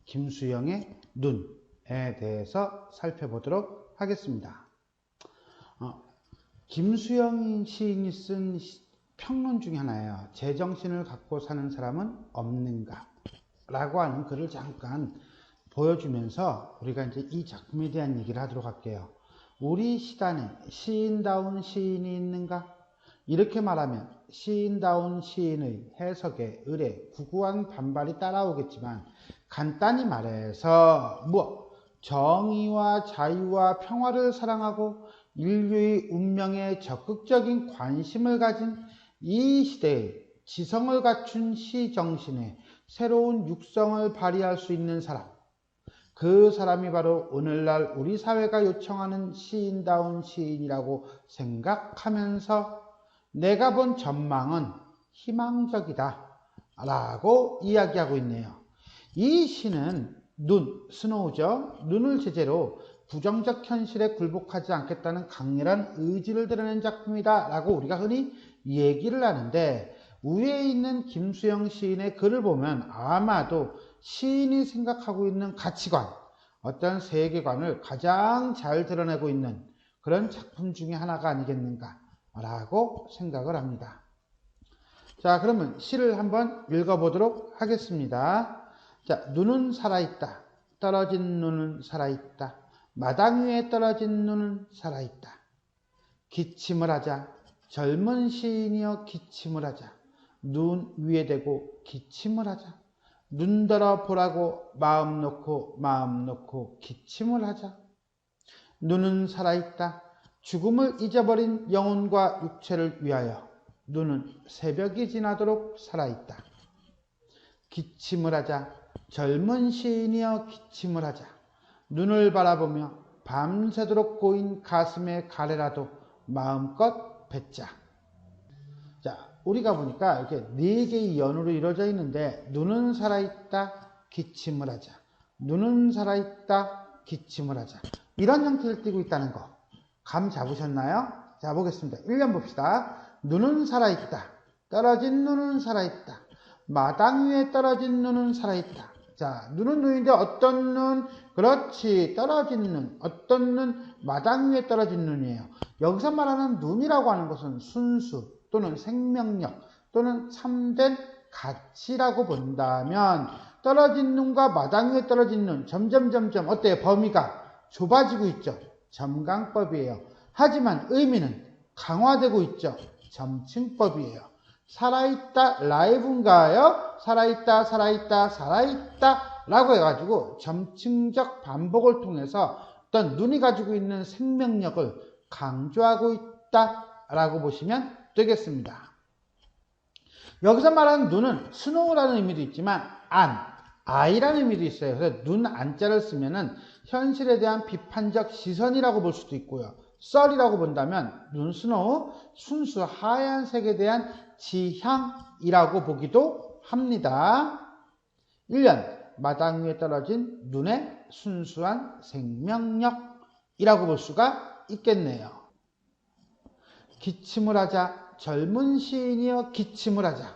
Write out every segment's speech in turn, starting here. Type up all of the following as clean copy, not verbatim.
김수영의 눈에 대해서 살펴보도록 하겠습니다. 김수영 시인이 쓴 평론 중에 하나예요. 제정신을 갖고 사는 사람은 없는가? 라고 하는 글을 잠깐 보여주면서 우리가 이제 이 작품에 대한 얘기를 하도록 할게요. 우리 시단에 시인다운 시인이 있는가? 이렇게 말하면 시인다운 시인의 해석에 의뢰 구구한 반발이 따라오겠지만 간단히 말해서 정의와 자유와 평화를 사랑하고 인류의 운명에 적극적인 관심을 가진 이 시대에 지성을 갖춘 시정신에 새로운 육성을 발휘할 수 있는 사람, 그 사람이 바로 오늘날 우리 사회가 요청하는 시인다운 시인이라고 생각하면서 내가 본 전망은 희망적이다 라고 이야기하고 있네요. 이 시는 스노우죠. 눈을 제재로 부정적 현실에 굴복하지 않겠다는 강렬한 의지를 드러낸 작품이다 라고 우리가 흔히 얘기를 하는데, 위에 있는 김수영 시인의 글을 보면 아마도 시인이 생각하고 있는 가치관, 어떤 세계관을 가장 잘 드러내고 있는 그런 작품 중에 하나가 아니겠는가 라고 생각을 합니다. 자, 그러면 시를 한번 읽어보도록 하겠습니다. 자, 눈은 살아있다. 떨어진 눈은 살아있다. 마당 위에 떨어진 눈은 살아있다. 기침을 하자. 젊은 시인이여 기침을 하자. 눈 위에 대고 기침을 하자. 눈더러 보라고 마음 놓고 기침을 하자. 눈은 살아있다. 죽음을 잊어버린 영혼과 육체를 위하여 눈은 새벽이 지나도록 살아있다. 기침을 하자. 젊은 시인이여 기침을 하자. 눈을 바라보며 밤새도록 고인 가슴의 가래라도 마음껏 뱉자. 자, 우리가 보니까 이렇게 4개의 연으로 이루어져 있는데, 눈은 살아있다, 기침을 하자. 눈은 살아있다, 기침을 하자. 이런 형태를 띠고 있다는 거 감 잡으셨나요? 자, 보겠습니다. 1년 봅시다. 눈은 살아있다. 떨어진 눈은 살아있다. 마당 위에 떨어진 눈은 살아있다. 자, 눈은 눈인데 어떤 눈? 그렇지, 떨어진 눈. 어떤 눈? 마당 위에 떨어진 눈이에요. 여기서 말하는 눈이라고 하는 것은 순수 또는 생명력 또는 참된 가치라고 본다면, 떨어진 눈과 마당 위에 떨어진 눈 점점 어때요? 범위가 좁아지고 있죠. 점강법이에요. 하지만 의미는 강화되고 있죠. 점층법이에요. 살아있다 라이브인가요? 살아있다 라고 해가지고 점층적 반복을 통해서 어떤 눈이 가지고 있는 생명력을 강조하고 있다 라고 보시면 되겠습니다. 여기서 말하는 눈은 스노우라는 의미도 있지만 아이라는 의미도 있어요. 그래서 눈 안자를 쓰면은 현실에 대한 비판적 시선이라고 볼 수도 있고요. 썰이라고 본다면 눈 스노우, 순수 하얀색에 대한 지향이라고 보기도 합니다. 1년 마당 위에 떨어진 눈의 순수한 생명력이라고 볼 수가 있겠네요. 기침을 하자. 젊은 시인이여 기침을 하자.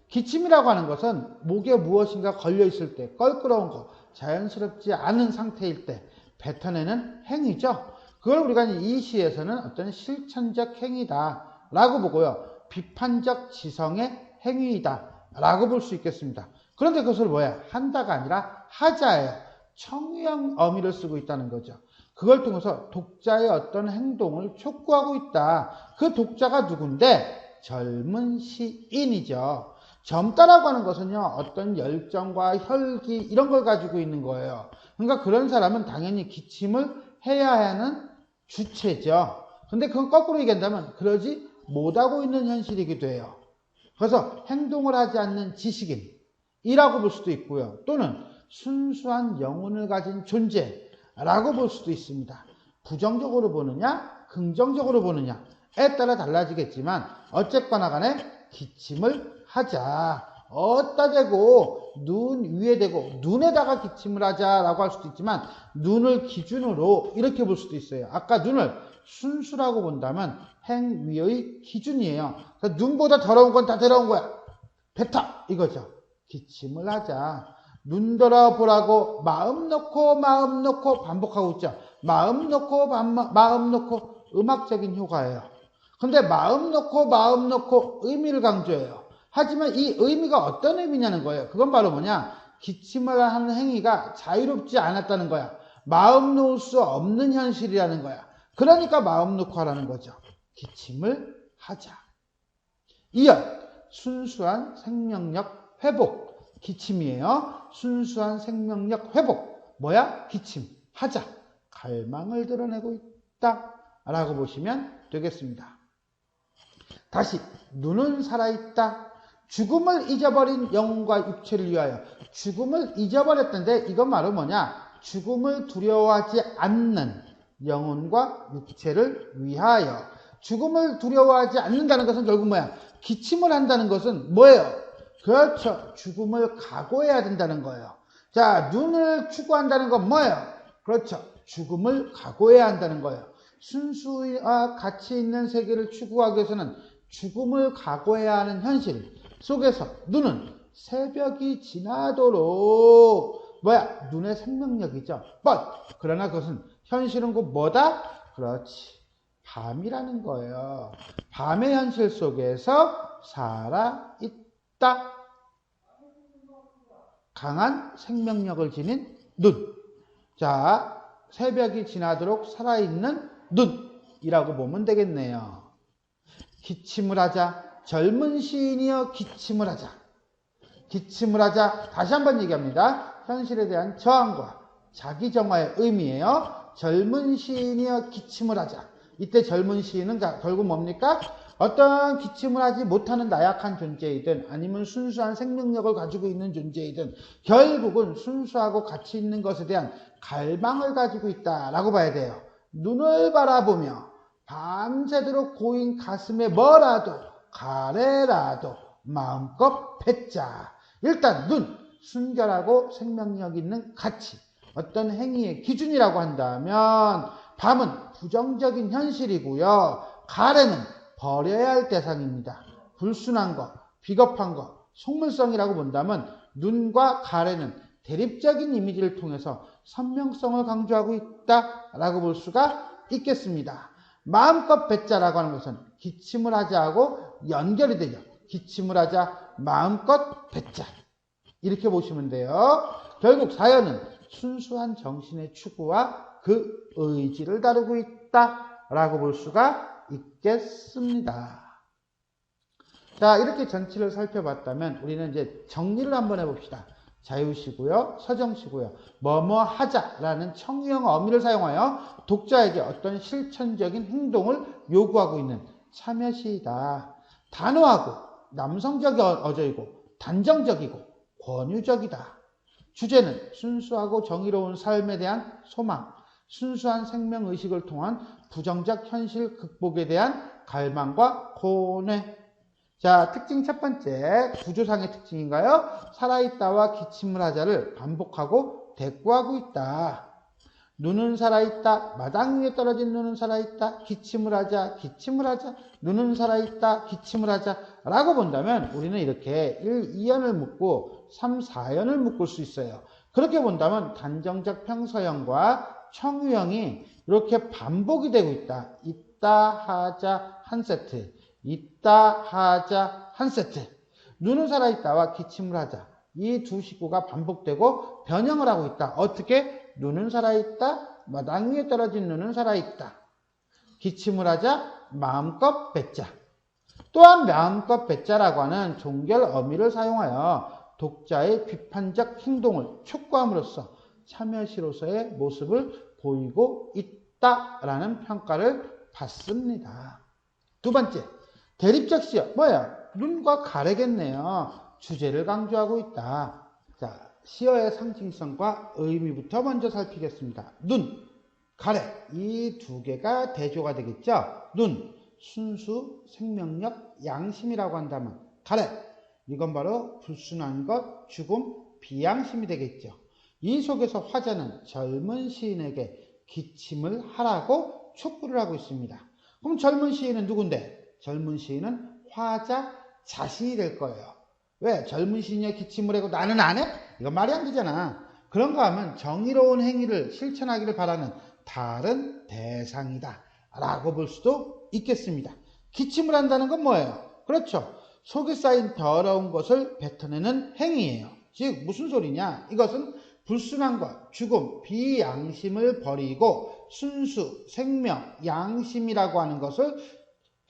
기침이라고 하는 것은 목에 무엇인가 걸려 있을 때, 껄끄러운 거, 자연스럽지 않은 상태일 때 뱉어내는 행위죠. 그걸 우리가 이 시에서는 어떤 실천적 행위다 라고 보고요. 비판적 지성의 행위이다 라고 볼 수 있겠습니다. 그런데 그것을 한다가 아니라 하자예요. 청유형 어미를 쓰고 있다는 거죠. 그걸 통해서 독자의 어떤 행동을 촉구하고 있다. 그 독자가 누군데? 젊은 시인이죠. 젊다라고 하는 것은요, 어떤 열정과 혈기 이런 걸 가지고 있는 거예요. 그러니까 그런 사람은 당연히 기침을 해야 하는 주체죠. 근데 그건 거꾸로 얘기한다면 그러지 못하고 있는 현실이기도 해요. 그래서 행동을 하지 않는 지식인이라고 볼 수도 있고요. 또는 순수한 영혼을 가진 존재라고 볼 수도 있습니다. 부정적으로 보느냐 긍정적으로 보느냐에 따라 달라지겠지만 어쨌거나 간에 기침을 하자. 어디다 대고 눈 위에 대고 눈에다가 기침을 하자라고 할 수도 있지만, 눈을 기준으로 이렇게 볼 수도 있어요. 아까 눈을 순수라고 본다면 행위의 기준이에요. 그러니까 눈보다 더러운 건 다 더러운 거야. 뱉어 이거죠. 기침을 하자. 눈 들어보라고 마음 놓고 반복하고 있죠. 마음 놓고 음악적인 효과예요. 근데 마음 놓고 의미를 강조해요. 하지만 이 의미가 어떤 의미냐는 거예요. 그건 바로 뭐냐? 기침을 하는 행위가 자유롭지 않았다는 거야. 마음 놓을 수 없는 현실이라는 거야. 그러니까 마음 놓고 하라는 거죠. 기침을 하자. 이어 순수한 생명력 회복. 기침이에요. 순수한 생명력 회복. 뭐야? 기침. 하자. 갈망을 드러내고 있다. 라고 보시면 되겠습니다. 다시 눈은 살아있다. 죽음을 잊어버린 영혼과 육체를 위하여. 죽음을 잊어버렸던데 이건 바로 뭐냐? 죽음을 두려워하지 않는 영혼과 육체를 위하여. 죽음을 두려워하지 않는다는 것은 결국 뭐야? 기침을 한다는 것은 뭐예요? 그렇죠. 죽음을 각오해야 된다는 거예요. 자, 눈을 추구한다는 건 뭐예요? 그렇죠. 죽음을 각오해야 한다는 거예요. 순수와 가치 있는 세계를 추구하기 위해서는 죽음을 각오해야 하는 현실 속에서 눈은 새벽이 지나도록 뭐야? 눈의 생명력이죠. 그러나 그것은 현실은 곧 뭐다? 그렇지. 밤이라는 거예요. 밤의 현실 속에서 살아있다. 강한 생명력을 지닌 눈. 자, 새벽이 지나도록 살아있는 눈이라고 보면 되겠네요. 기침을 하자. 젊은 시인이여 기침을 하자. 기침을 하자. 다시 한번 얘기합니다. 현실에 대한 저항과 자기정화의 의미예요. 젊은 시인이여 기침을 하자. 이때 젊은 시인은 결국 뭡니까? 어떤 기침을 하지 못하는 나약한 존재이든 아니면 순수한 생명력을 가지고 있는 존재이든 결국은 순수하고 가치 있는 것에 대한 갈망을 가지고 있다라고 봐야 돼요. 눈을 바라보며 밤새도록 고인 가슴에 뭐라도 가래라도 마음껏 뱉자. 일단 눈, 순결하고 생명력 있는 가치, 어떤 행위의 기준이라고 한다면 밤은 부정적인 현실이고요. 가래는 버려야 할 대상입니다. 불순한 것, 비겁한 것, 속물성이라고 본다면 눈과 가래는 대립적인 이미지를 통해서 선명성을 강조하고 있다라고 볼 수가 있겠습니다. 마음껏 뱉자라고 하는 것은 기침을 하자 하고 연결이 되죠. 기침을 하자, 마음껏 뱉자. 이렇게 보시면 돼요. 결국 사연은 순수한 정신의 추구와 그 의지를 다루고 있다라고 볼 수가 있겠습니다. 자, 이렇게 전체를 살펴봤다면 우리는 이제 정리를 한번 해봅시다. 자유시고요, 서정시고요, 뭐뭐 하자라는 청유형 어미를 사용하여 독자에게 어떤 실천적인 행동을 요구하고 있는 참여시이다. 단호하고 남성적이고 단정적이고 권유적이다. 주제는 순수하고 정의로운 삶에 대한 소망, 순수한 생명의식을 통한 부정적 현실 극복에 대한 갈망과 고뇌. 자, 특징 첫 번째, 구조상의 특징인가요? 살아있다와 기침을 하자를 반복하고 대꾸하고 있다. 눈은 살아있다. 마당 위에 떨어진 눈은 살아있다. 기침을 하자. 눈은 살아있다. 기침을 하자. 라고 본다면 우리는 이렇게 1, 2연을 묶고 3, 4연을 묶을 수 있어요. 그렇게 본다면 단정적 평서형과 청유형이 이렇게 반복이 되고 있다. 있다, 하자, 한 세트. 있다, 하자, 한 세트. 눈은 살아있다와 기침을 하자. 이 두 식구가 반복되고 변형을 하고 있다. 어떻게? 눈은 살아있다. 마당 위에 떨어진 눈은 살아있다. 기침을 하자. 마음껏 뱉자. 또한 마음껏 뱉자라고 하는 종결 어미를 사용하여 독자의 비판적 행동을 촉구함으로써 참여시로서의 모습을 보이고 있다라는 평가를 받습니다. 두 번째, 대립적 시어. 뭐야? 눈과 가래겠네요. 주제를 강조하고 있다. 자, 시어의 상징성과 의미부터 먼저 살피겠습니다. 눈, 가래. 이 두 개가 대조가 되겠죠. 눈, 순수, 생명력, 양심이라고 한다면 가래. 이건 바로 불순한 것, 죽음, 비양심이 되겠죠. 이 속에서 화자는 젊은 시인에게 기침을 하라고 촉구를 하고 있습니다. 그럼 젊은 시인은 누군데? 젊은 시인은 화자 자신이 될 거예요. 왜? 젊은 시인이 기침을 하고 나는 안 해? 이건 말이 안 되잖아. 그런가 하면 정의로운 행위를 실천하기를 바라는 다른 대상이다 라고 볼 수도 있겠습니다. 기침을 한다는 건 뭐예요? 그렇죠. 속에 쌓인 더러운 것을 뱉어내는 행위예요. 즉 무슨 소리냐? 이것은 불순한 죽음, 비양심을 버리고 순수, 생명, 양심이라고 하는 것을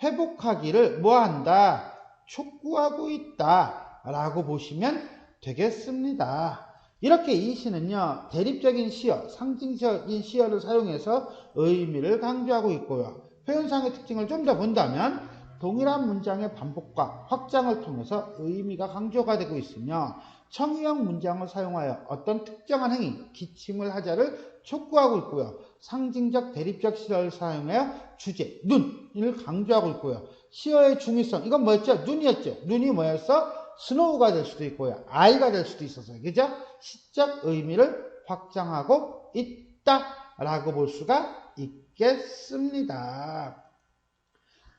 회복하기를 뭐한다? 촉구하고 있다 라고 보시면 되겠습니다. 이렇게 이 시는요, 대립적인 시어, 상징적인 시어를 사용해서 의미를 강조하고 있고요. 표현상의 특징을 좀 더 본다면 동일한 문장의 반복과 확장을 통해서 의미가 강조가 되고 있으며 청유형 문장을 사용하여 어떤 특정한 행위, 기침을 하자를 촉구하고 있고요. 상징적 대립적 시어를 사용하여 주제, 눈을 강조하고 있고요. 시어의 중의성, 이건 뭐였죠? 눈이었죠. 눈이 뭐였어? 스노우가 될 수도 있고요. 아이가 될 수도 있었어요. 그죠? 시적 의미를 확장하고 있다라고 볼 수가 있겠습니다.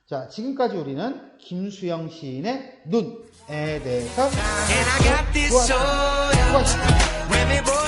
자, 지금까지 우리는 김수영 시인의 눈에 대해서 보았습니다.